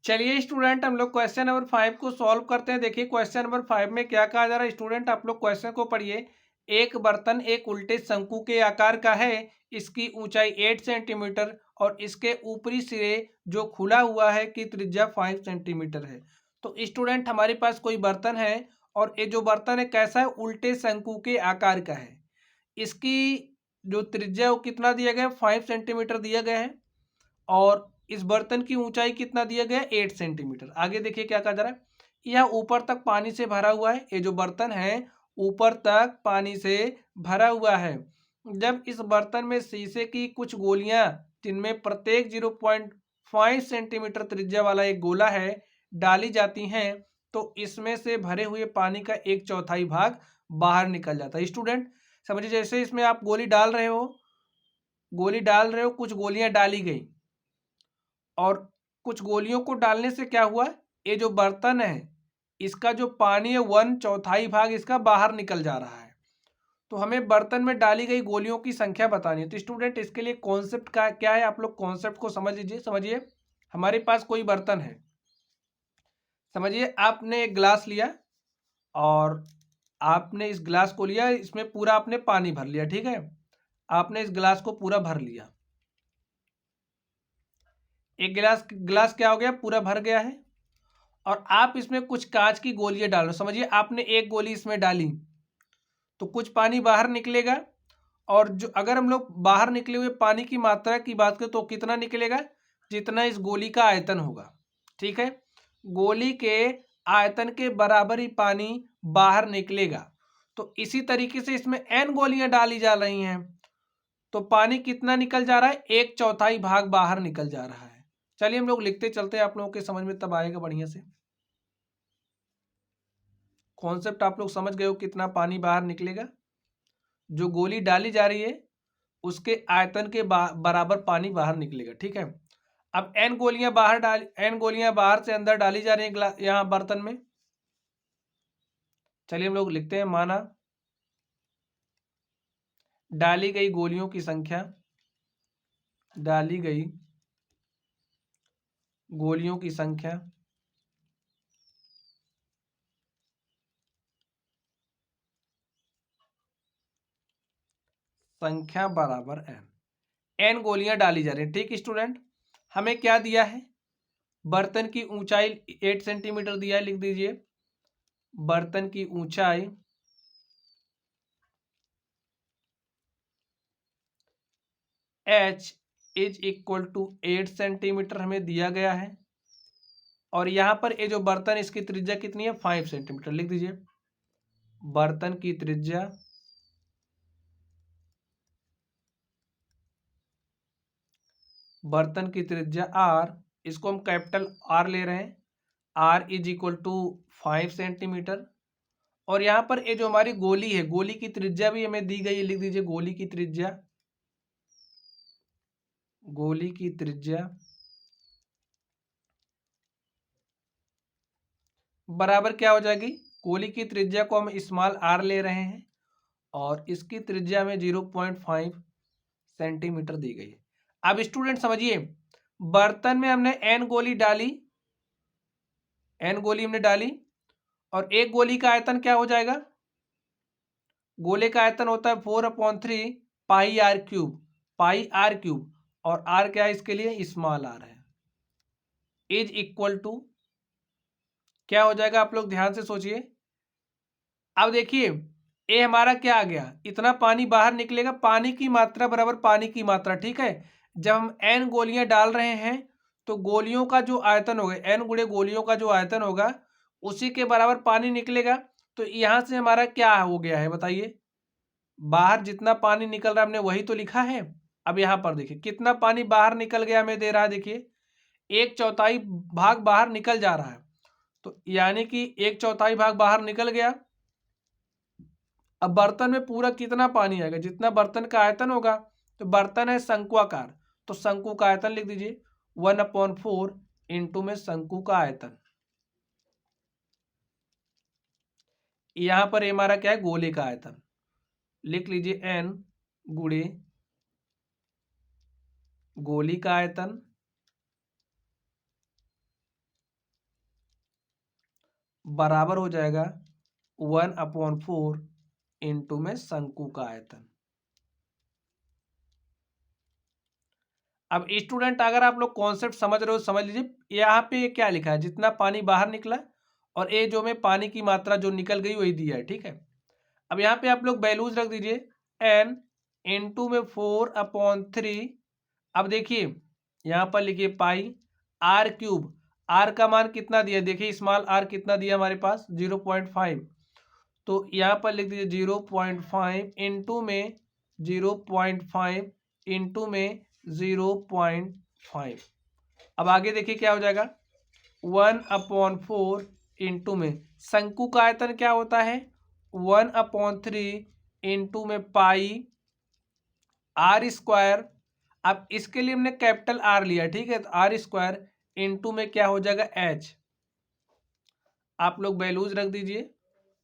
चलिए स्टूडेंट, हम लोग क्वेश्चन नंबर 5 को सॉल्व करते हैं। देखिए क्वेश्चन नंबर 5 में क्या कहा जा रहा है। स्टूडेंट आप लोग क्वेश्चन को पढ़िए। एक बर्तन एक उल्टे शंकु के आकार का है। इसकी ऊंचाई 8 सेंटीमीटर और इसके ऊपरी सिरे जो खुला हुआ है की त्रिज्या 5 सेंटीमीटर है। तो स्टूडेंट हमारे पास कोई बर्तन है और ये जो बर्तन है कैसा है, उल्टे शंकु के आकार का है। इसकी जो त्रिज्या वो कितना दिया गया है, 5 सेंटीमीटर दिया गया है। और इस बर्तन की ऊंचाई कितना दिया गया है, 8 सेंटीमीटर। आगे देखिए क्या कहा जा रहा है। यह ऊपर तक पानी से भरा हुआ है। ये जो बर्तन है ऊपर तक पानी से भरा हुआ है। जब इस बर्तन में शीशे की कुछ गोलियां जिनमें प्रत्येक 0.5 सेंटीमीटर त्रिज्या वाला एक गोला है डाली जाती हैं तो इसमें से भरे हुए पानी का 1/4 भाग बाहर निकल जाता है। स्टूडेंट समझिए, जैसे इसमें आप गोली डाल रहे हो, कुछ गोलियां डाली गई और कुछ गोलियों को डालने से क्या हुआ, ये जो बर्तन है इसका जो पानी है 1/4 भाग इसका बाहर निकल जा रहा है। तो हमें बर्तन में डाली गई गोलियों की संख्या बतानी है। तो स्टूडेंट इसके लिए कॉन्सेप्ट का क्या है, आप लोग कॉन्सेप्ट को समझ लीजिए। समझिए हमारे पास कोई बर्तन है। समझिए आपने एक गिलास लिया और आपने इस गिलास को लिया, इसमें पूरा आपने पानी भर लिया। ठीक है, आपने इस गिलास को पूरा भर लिया। एक गिलास क्या हो गया, पूरा भर गया है। और आप इसमें कुछ कांच की गोलियां डाल रहे हो। समझिए आपने एक गोली इसमें डाली तो कुछ पानी बाहर निकलेगा। और जो अगर हम लोग बाहर निकले हुए पानी की मात्रा की बात करें तो कितना निकलेगा, जितना इस गोली का आयतन होगा। ठीक है, गोली के आयतन के बराबर ही पानी बाहर निकलेगा। तो इसी तरीके से इसमें n गोलियां डाली जा रही हैं तो पानी कितना निकल जा रहा है, 1/4 भाग बाहर निकल जा रहा है। चलिए हम लोग लिखते चलते हैं, आप लोगों के समझ में तब आएगा बढ़िया से। कॉन्सेप्ट आप लोग समझ गए हो, कितना पानी बाहर निकलेगा। जो गोली डाली जा रही है उसके आयतन के बराबर पानी बाहर निकलेगा। ठीक है, अब एन गोलियां बाहर से अंदर डाली जा रही है यहाँ बर्तन में। चलिए हम लोग लिखते हैं, माना डाली गई गोलियों की संख्या, डाली गई गोलियों की संख्या बराबर n गोलियां डाली जा रही हैं। ठीक स्टूडेंट, हमें क्या दिया है, बर्तन की ऊंचाई 8 सेंटीमीटर दिया है। लिख दीजिए बर्तन की ऊंचाई h is equal to 8 centimetre हमें दिया गया है। और यहां पर ये जो बर्तन इसकी त्रिज्या कितनी है, 5 सेंटीमीटर। लिख दीजिए बर्तन की त्रिज्या r, इसको हम कैपिटल R ले रहे हैं। r is equal to 5 centimetre. और यहां पर ये जो हमारी गोली है, गोली की त्रिज्या भी हमें दी गई है। लिख दीजिए गोली की त्रिज्या बराबर क्या हो जाएगी, गोली की त्रिज्या को हम स्मॉल r ले रहे हैं और इसकी त्रिज्या में 0.5 सेंटीमीटर दी गई है। अब स्टूडेंट समझिए, बर्तन में हमने n गोली हमने डाली और एक गोली का आयतन क्या हो जाएगा, गोले का आयतन होता है 4/3 पाई आर क्यूब। और r क्या है इसके लिए, स्मॉल r है। इज इक्वल टू क्या हो जाएगा, आप लोग ध्यान से सोचिए। अब देखिए ये हमारा क्या आ गया, इतना पानी बाहर निकलेगा, पानी की मात्रा बराबर पानी की मात्रा। ठीक है, जब हम n गोलियां डाल रहे हैं तो गोलियों का जो आयतन होगा, n गुणे गोलियों का जो आयतन होगा उसी के बराबर पानी निकलेगा। तो यहां से हमारा क्या हो गया है बताइए, बाहर जितना पानी निकल रहा है हमने वही तो लिखा है। अब यहां पर देखिए कितना पानी बाहर निकल गया हमें दे रहा है, देखिए 1/4 भाग बाहर निकल जा रहा है। तो यानी कि 1/4 भाग बाहर निकल गया। अब बर्तन में पूरा कितना पानी आएगा, जितना बर्तन का आयतन होगा। तो बर्तन है शंकुआकार, तो शंकु का आयतन लिख दीजिए 1/4 इंटू में शंकु का आयतन। यहां पर हमारा क्या है, गोले का आयतन। लिख लीजिए n गुणे गोली का आयतन बराबर हो जाएगा 1/4 इंटू में शंकु का आयतन। अब स्टूडेंट अगर आप लोग कॉन्सेप्ट समझ रहे हो समझ लीजिए, यहाँ पे क्या लिखा है, जितना पानी बाहर निकला और ये जो में पानी की मात्रा जो निकल गई वही दिया है, ठीक है। अब यहाँ पे आप लोग वैल्यूज रख दीजिए, n इंटू में 4/3। अब देखिए यहाँ पर लिखिए पाई आर क्यूब, आर का मान कितना दिया, देखिए स्मॉल आर कितना दिया हमारे पास 0.5, तो यहाँ पर लिख दीजिए 0.5 इंटू में 0.5 इंटू में 0.5। अब आगे देखिए क्या हो जाएगा 1/4 इंटू में शंकु का आयतन क्या होता है 1/3 इंटू में पाई आर स्क्वायर। अब इसके लिए हमने कैपिटल आर लिया, ठीक है, तो आर स्क्वायर इंटू में क्या हो जाएगा एच। आप लोग वैल्यूज रख दीजिए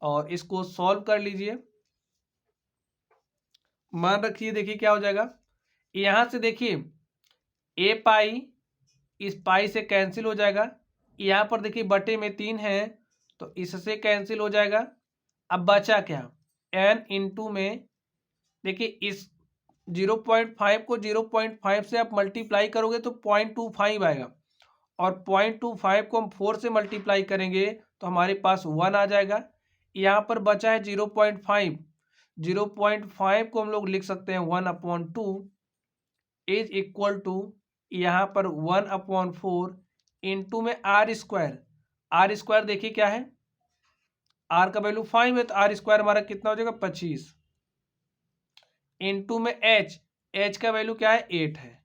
और इसको सॉल्व कर लीजिए। मान रखिए, देखिए क्या हो जाएगा, यहां से देखिए ए पाई इस पाई से कैंसिल हो जाएगा, यहाँ पर देखिए बटे में 3 है तो इससे कैंसिल हो जाएगा। अब बचा क्या n इंटू में, देखिए इस 0.5 को 0.5 से आप मल्टीप्लाई करोगे तो 0.25 आएगा, और 0.25 को हम 4 से मल्टीप्लाई करेंगे तो हमारे पास 1 आ जाएगा। यहाँ पर बचा है 0.5, 0.5 को हम लोग लिख सकते हैं 1/2 इज इक्वल टू यहाँ पर 1/4 इंटू में आर स्क्वायर। आर स्क्वायर देखिए क्या है, आर का वैल्यू 5 है तो आर स्क्वायर हमारा कितना हो जाएगा 25 इंटू में एच, एच का वैल्यू क्या है 8 है।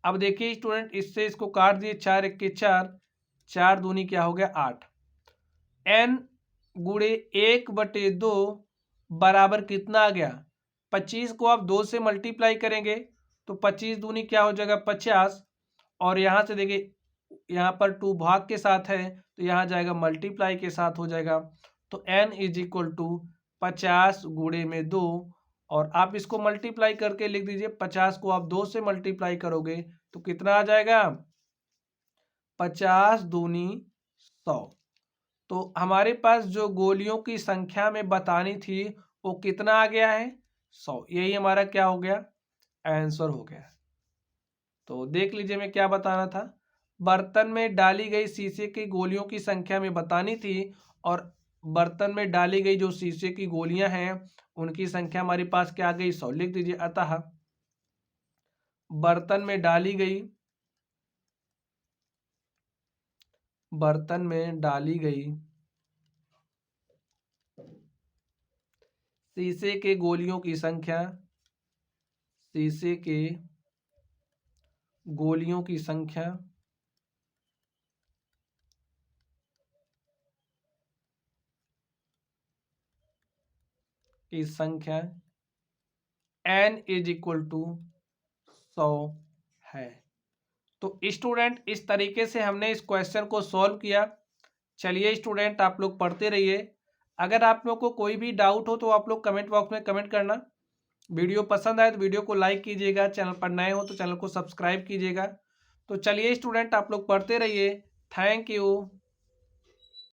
अब देखिए स्टूडेंट इससे इसको काट दिए, 4 1 के 4, 4 दूनी क्या हो गया 8, n गुणे 1/2 बराबर कितना आ गया 25 को आप 2 से मल्टीप्लाई करेंगे तो 25 दूनी क्या हो जाएगा 50, और यहाँ से देखिए यहाँ पर 2 भाग के साथ है तो यहाँ जाएगा मल्टीप्लाई के साथ हो जाएगा, तो n इज इक्वल टू 50 गुणे में 2, और आप इसको मल्टीप्लाई करके लिख दीजिए, 50 को आप 2 से मल्टीप्लाई करोगे तो कितना आ जाएगा 50 दूनी 100। तो हमारे पास जो गोलियों की संख्या में बतानी थी वो कितना आ गया है 100, यही हमारा क्या हो गया आंसर हो गया। तो देख लीजिए मैं क्या बताना था, बर्तन में डाली गई शीशे की गोलियों की संख्या में बतानी थी, और बर्तन में डाली गई जो शीशे की गोलियां हैं उनकी संख्या हमारे पास क्या आ गई 100। लिख दीजिए अतः बर्तन में डाली गई, बर्तन में डाली गई शीशे के गोलियों की संख्या, शीशे के गोलियों की संख्या n इज इक्वल टू 100 है। तो स्टूडेंट इस तरीके से हमने इस क्वेश्चन को सॉल्व किया। चलिए स्टूडेंट आप लोग पढ़ते रहिए, अगर आप लोग को कोई भी डाउट हो तो आप लोग कमेंट बॉक्स में कमेंट करना। वीडियो पसंद आए तो वीडियो को लाइक कीजिएगा, चैनल पर नए हो तो चैनल को सब्सक्राइब कीजिएगा। तो चलिए स्टूडेंट आप लोग पढ़ते रहिए, थैंक यू।